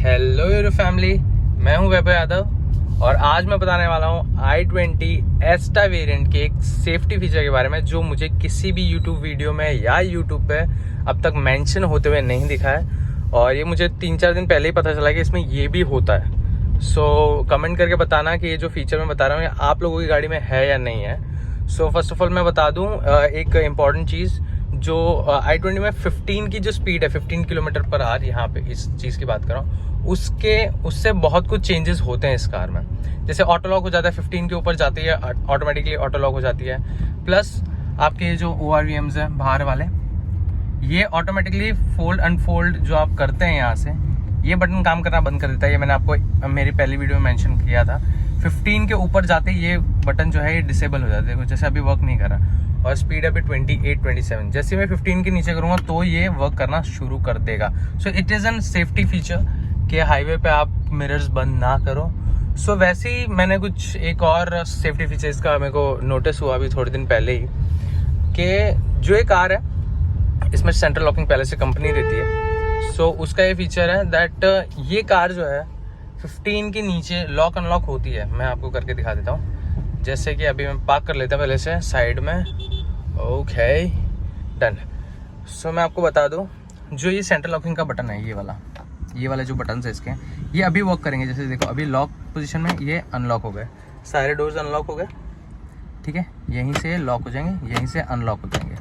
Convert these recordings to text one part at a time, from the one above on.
Hello euro family, मैं हूं वैभव यादव और आज मैं बताने वाला हूं i20 एस्टा वेरिएंट के एक सेफ्टी फीचर के बारे में जो मुझे किसी भी यूट्यूब वीडियो में या यूट्यूब पे अब तक मेंशन होते हुए नहीं दिखा है और ये मुझे 3-4 दिन पहले ही पता चला कि इसमें ये भी होता है। सो कमेंट करके बताना कि ये जो फीचर मैं बता रहा हूँ ये आप लोगों की गाड़ी में है या नहीं है। सो फर्स्ट ऑफ ऑल मैं बता दूँ एक इम्पॉर्टेंट चीज़, जो i20 में 15 की जो स्पीड है 15 किलोमीटर पर आवर, यहाँ पे इस चीज़ की बात कर रहा हूँ, उससे बहुत कुछ चेंजेस होते हैं इस कार में। जैसे ऑटो लॉक हो जाता है, 15 के ऊपर जाती है ऑटोमेटिकली ऑटो लॉक हो जाती है। प्लस आपके जो ORVMs हैं बाहर वाले, ये ऑटोमेटिकली फोल्ड अनफोल्ड जो आप करते हैं यहाँ से, ये बटन काम करना बंद कर देता है। ये मैंने आपको मेरी पहली वीडियो में मेंशन किया था। 15 के ऊपर जाते ये बटन जो है ये डिसेबल हो जाता है, जैसे अभी वर्क नहीं कर रहा और स्पीड अभी 28-27। जैसे मैं 15 के नीचे करूँगा तो ये वर्क करना शुरू कर देगा। So it is an safety feature कि हाईवे पे आप मिरर्स बंद ना करो। सो वैसे ही मैंने कुछ एक और सेफ्टी फीचर्स का मेरे को नोटिस हुआ अभी थोड़े दिन पहले ही, कि जो ये कार है इसमें सेंट्रल लॉकिंग पहले से कंपनी देती है। सो उसका ये फीचर है दैट ये कार जो है 15 के नीचे लॉक अनलॉक होती है। मैं आपको करके दिखा देता हूँ। जैसे कि अभी मैं पार्क कर लेता हूँ पहले से साइड में। Okay done. सो मैं आपको बता दूँ, जो ये सेंट्रल लॉकिंग का बटन है, ये वाला जो बटन है इसके, ये अभी वर्क करेंगे। जैसे देखो अभी लॉक पोजीशन में ये अनलॉक हो गए, सारे डोर्स अनलॉक हो गए, ठीक है। यहीं से लॉक हो जाएंगे, यहीं से अनलॉक हो जाएंगे।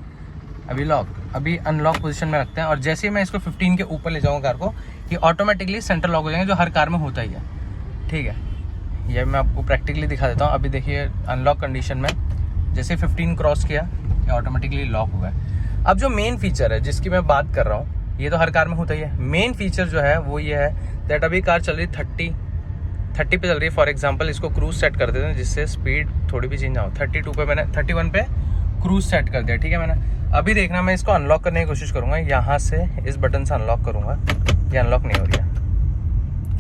अभी अनलॉक पोजीशन में रखते हैं और जैसे ही मैं इसको 15 के ऊपर ले जाऊँगा कार को, ये ऑटोमेटिकली सेंटर लॉक हो जाएंगे, जो हर कार में होता ही है, ठीक है। ये मैं आपको प्रैक्टिकली दिखा देता हूँ। अभी देखिए अनलॉक कंडीशन में जैसे 15 क्रॉस किया, ये ऑटोमेटिकली लॉक हो गया। अब जो मेन फीचर है जिसकी मैं बात कर रहा हूँ, ये तो हर कार में होता ही है। मेन फीचर जो है वो ये है दैट अभी कार चल रही 30 पे चल रही है। फॉर एग्जांपल इसको क्रूज सेट कर देते हैं जिससे स्पीड थोड़ी भी चेंज ना हो। 32 पे मैंने 31 पे क्रूज सेट कर दिया, ठीक है। मैंने अभी देखना, मैं इसको अनलॉक करने की कोशिश करूँगा। यहाँ से इस बटन से अनलॉक करूँगा, ये अनलॉक नहीं हो रही है,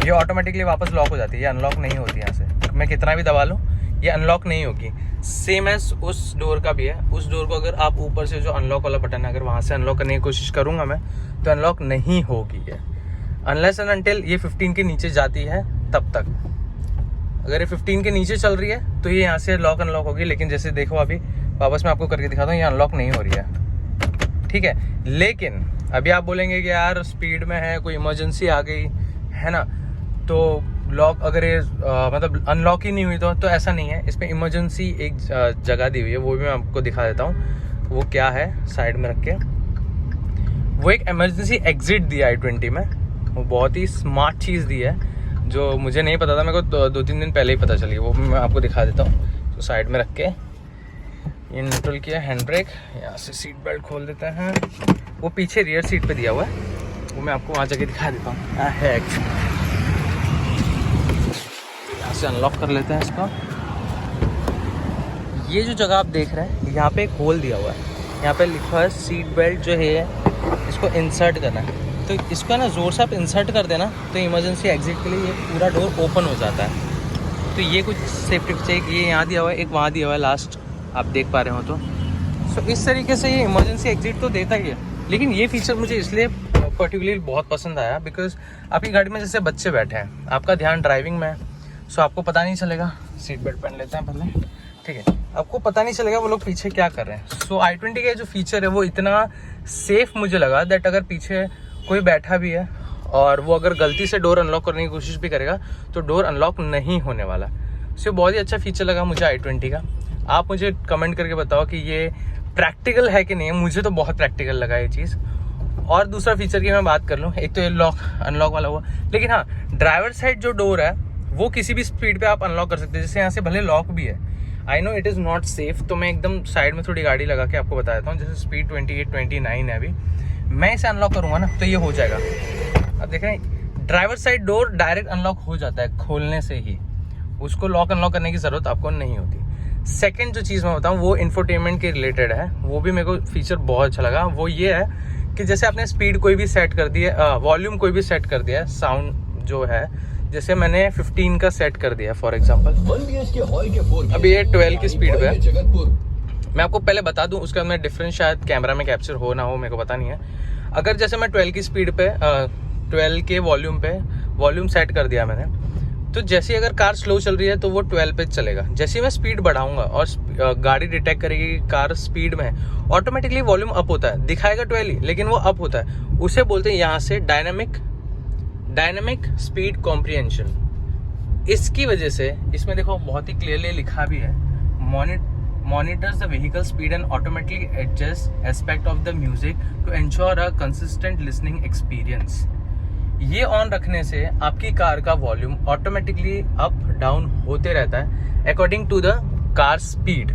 ये ऑटोमेटिकली वापस लॉक हो जाती है, ये अनलॉक नहीं होती। यहाँ से मैं कितना भी दबा लूँ ये अनलॉक नहीं होगी। सेम एज उस डोर का भी है। उस डोर को अगर आप ऊपर से जो अनलॉक वाला बटन है, अगर वहाँ से अनलॉक करने की कोशिश करूँगा मैं, तो अनलॉक नहीं होगी ये, अनलेस एंड अनटिल ये 15 के नीचे जाती है तब तक। अगर ये 15 के नीचे चल रही है तो ये यहाँ से लॉक अनलॉक होगी। लेकिन जैसे देखो अभी वापस मैं आपको करके दिखाता हूँ, ये अनलॉक नहीं हो रही है, ठीक है। लेकिन अभी आप बोलेंगे कि यार स्पीड में है, कोई इमरजेंसी आ गई है ना, तो लॉक अगर ये मतलब अनलॉक ही नहीं हुई तो ऐसा नहीं है। इसमें इमरजेंसी एक जगह दी हुई है, वो भी मैं आपको दिखा देता हूँ। वो क्या है, साइड में रख के, वो एक इमरजेंसी एग्जिट दिया है i20 में। वो बहुत ही स्मार्ट चीज़ दी है जो मुझे नहीं पता था, मेरे को 2-3 दिन पहले ही पता चली। वो मैं आपको दिखा देता हूँ। तो साइड में रख के ये न्यूट्रल किया, हैंड ब्रेक, यहाँ से सीट बेल्ट खोल देते हैं। वो पीछे रियर सीट पे दिया हुआ है, वो मैं आपको वहाँ जाके दिखा देता हूँ। है यहाँ से अनलॉक कर लेते हैं इसको। ये जो जगह आप देख रहे हैं, यहाँ पे एक होल दिया हुआ है, यहाँ पे लिखा है सीट बेल्ट जो है इसको इंसर्ट करना है। तो इसको ना ज़ोर से आप इंसर्ट कर देना तो इमरजेंसी एग्जिट के लिए ये पूरा डोर ओपन हो जाता है। तो ये कुछ सेफ्टी चेक ये यहाँ दिया हुआ है, एक वहाँ दिया हुआ है, लास्ट आप देख पा रहे हो तो। सो इस तरीके से ये इमरजेंसी एग्जिट तो देता ही है। लेकिन ये फीचर मुझे इसलिए पर्टिकुलरली बहुत पसंद आया बिकॉज आपकी गाड़ी में जैसे बच्चे बैठे हैं, आपका ध्यान ड्राइविंग में है, सो आपको पता नहीं चलेगा। सीट बेल्ट पहन लेते हैं पहले, ठीक है। आपको पता नहीं चलेगा वो लोग पीछे क्या कर रहे हैं। सो i20 का जो फीचर है वो इतना सेफ मुझे लगा दैट अगर पीछे कोई बैठा भी है और वो अगर गलती से डोर अनलॉक करने की कोशिश भी करेगा तो डोर अनलॉक नहीं होने वाला। सो बहुत ही अच्छा फीचर लगा मुझे i20 का। आप मुझे कमेंट करके बताओ कि ये प्रैक्टिकल है कि नहीं है। मुझे तो बहुत प्रैक्टिकल लगा ये चीज़। और दूसरा फीचर की मैं बात कर लूँ, एक तो ये लॉक अनलॉक वाला हुआ, लेकिन हाँ ड्राइवर साइड जो डोर है वो किसी भी स्पीड पे आप अनलॉक कर सकते हैं। जैसे यहाँ से भले लॉक भी है, I know it is not safe, तो मैं एकदम साइड में थोड़ी गाड़ी लगा के आपको बता देता हूँ। जैसे स्पीड 28-29 है, अभी मैं इसे अनलॉक करूँगा ना तो ये हो जाएगा। अब देख रहे हैं driver side door direct unlock हो जाता है खोलने से ही, उसको लॉक अनलॉक करने की ज़रूरत आपको नहीं होती। सेकंड जो चीज़ मैं बताऊँ वो इंफोटेनमेंट के रिलेटेड है, वो भी मेरे को फीचर बहुत अच्छा लगा। वो ये है कि जैसे आपने स्पीड कोई भी सेट कर दी है, वॉल्यूम कोई भी सेट कर दिया है, साउंड जो है जैसे मैंने 15 का सेट कर दिया फॉर एग्जांपल, अभी ये 12 की स्पीड पे है। मैं आपको पहले बता दूं, उसके अंदर डिफरेंस शायद कैमरा में कैप्चर हो ना हो, मेरे को पता नहीं है। अगर जैसे मैं 12 की स्पीड पे 12 के वॉल्यूम पे वॉल्यूम सेट कर दिया मैंने। तो जैसे अगर कार स्लो चल रही है तो वो 12 पे चलेगा। जैसे मैं स्पीड बढ़ाऊंगा और गाड़ी डिटेक्ट करेगी कि कार स्पीड में है, ऑटोमेटिकली वॉल्यूम अप होता है, दिखाएगा 12 ही लेकिन वो अप होता है। उसे बोलते हैं यहाँ से डायनामिक स्पीड कॉम्प्रिहेंशन। इसकी वजह से इसमें देखो बहुत ही क्लियरली लिखा भी है, monitors the vehicle speed and automatically adjusts aspect of the music to ensure a consistent listening experience। ये ऑन रखने से आपकी कार का वॉल्यूम ऑटोमेटिकली अप डाउन होते रहता है according to the car speed,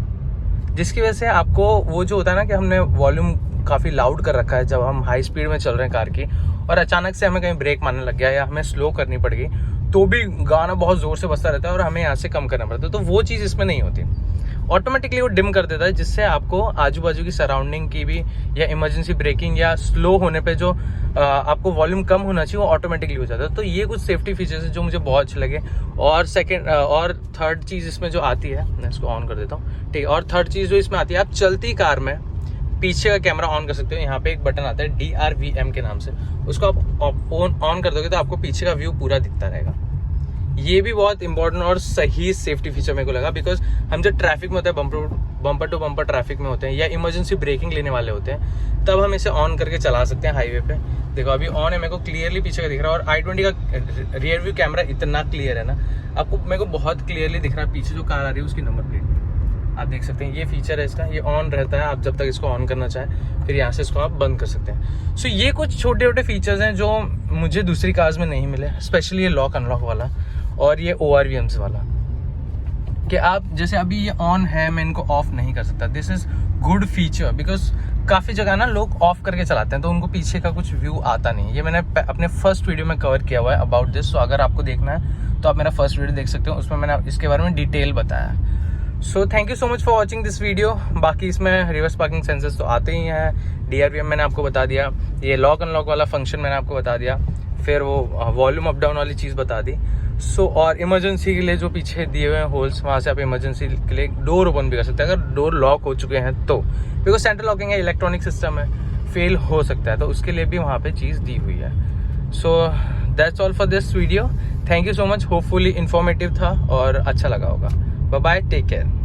जिसकी वजह से आपको वो जो होता है ना कि हमने वॉल्यूम काफ़ी लाउड कर रखा है जब हम हाई स्पीड में चल रहे हैं कार की, और अचानक से हमें कहीं ब्रेक मारने लग गया या हमें स्लो करनी पड़ गई, तो भी गाना बहुत ज़ोर से बजता रहता है और हमें यहाँ से कम करना पड़ता है। तो वो चीज़ इसमें नहीं होती, ऑटोमेटिकली वो डिम कर देता है, जिससे आपको आजू बाजू की सराउंडिंग की भी या इमरजेंसी ब्रेकिंग या स्लो होने पे जो आपको वॉल्यूम कम होना चाहिए वो ऑटोमेटिकली हो जाता है। तो ये कुछ सेफ्टी फीचर्स है जो मुझे बहुत अच्छे लगे। और थर्ड चीज़ इसमें जो आती है, मैं इसको ऑन कर देता हूँ, ठीक है। और थर्ड चीज़ जो इसमें आती है, आप चलती कार में पीछे का कैमरा ऑन कर सकते हो। यहाँ पे एक बटन आता है DRVM के नाम से, उसको आप ऑन कर दोगे तो आपको पीछे का व्यू पूरा दिखता रहेगा। ये भी बहुत इंपॉर्टेंट और सही सेफ्टी फीचर मेरे को लगा, बिकॉज हम जब ट्रैफिक में होते हैं, बम्पर टू बम्पर ट्रैफिक में होते हैं या इमरजेंसी ब्रेकिंग लेने वाले होते हैं, तब हम इसे ऑन करके चला सकते हैं हाईवे पे। देखो अभी ऑन है, मेरे को क्लियरली पीछे का दिख रहा है, और i20 का रियर व्यू कैमरा इतना क्लियर है ना, आपको मेरे को बहुत क्लियरली दिख रहा है पीछे जो कार आ रही है उसकी नंबर प्लेट आप देख सकते हैं। ये फीचर है इसका, ये ऑन रहता है, आप जब तक इसको ऑन करना चाहें फिर यहाँ से इसको आप बंद कर सकते हैं। सो ये कुछ छोटे छोटे फीचर्स हैं जो मुझे दूसरी कार्स में नहीं मिले, स्पेशली ये लॉक अनलॉक वाला और ये ORVMs वाला, कि आप जैसे अभी ये ऑन है, मैं इनको ऑफ नहीं कर सकता। This is good feature, because काफ़ी जगह ना लोग ऑफ करके चलाते हैं तो उनको पीछे का कुछ व्यू आता नहीं। ये मैंने अपने फर्स्ट वीडियो में कवर किया हुआ है अबाउट दिस, तो अगर आपको देखना है तो आप मेरा फर्स्ट वीडियो देख सकते हो, उसमें मैंने इसके बारे में डिटेल बताया। So thank you so much for watching this video. बाकी इसमें रिवर्स पार्किंग सेंसर्स तो आते ही हैं, DRVM मैंने आपको बता दिया, ये लॉक अनलॉक वाला फंक्शन मैंने आपको बता दिया, फिर वो वॉल्यूम अप डाउन वाली चीज़ बता दी। और इमरजेंसी के लिए जो पीछे दिए हुए हैं होल्स, वहाँ से आप इमरजेंसी के लिए डोर ओपन भी कर सकते हैं अगर डोर लॉक हो चुके हैं तो, बिकॉज सेंट्रल लॉकिंग है, इलेक्ट्रॉनिक सिस्टम है, फेल हो सकता है, तो उसके लिए भी वहाँ पे चीज़ दी हुई है। So that's all for this video. Thank you so much, hopefully informative था और अच्छा लगा होगा। Bye bye, take care.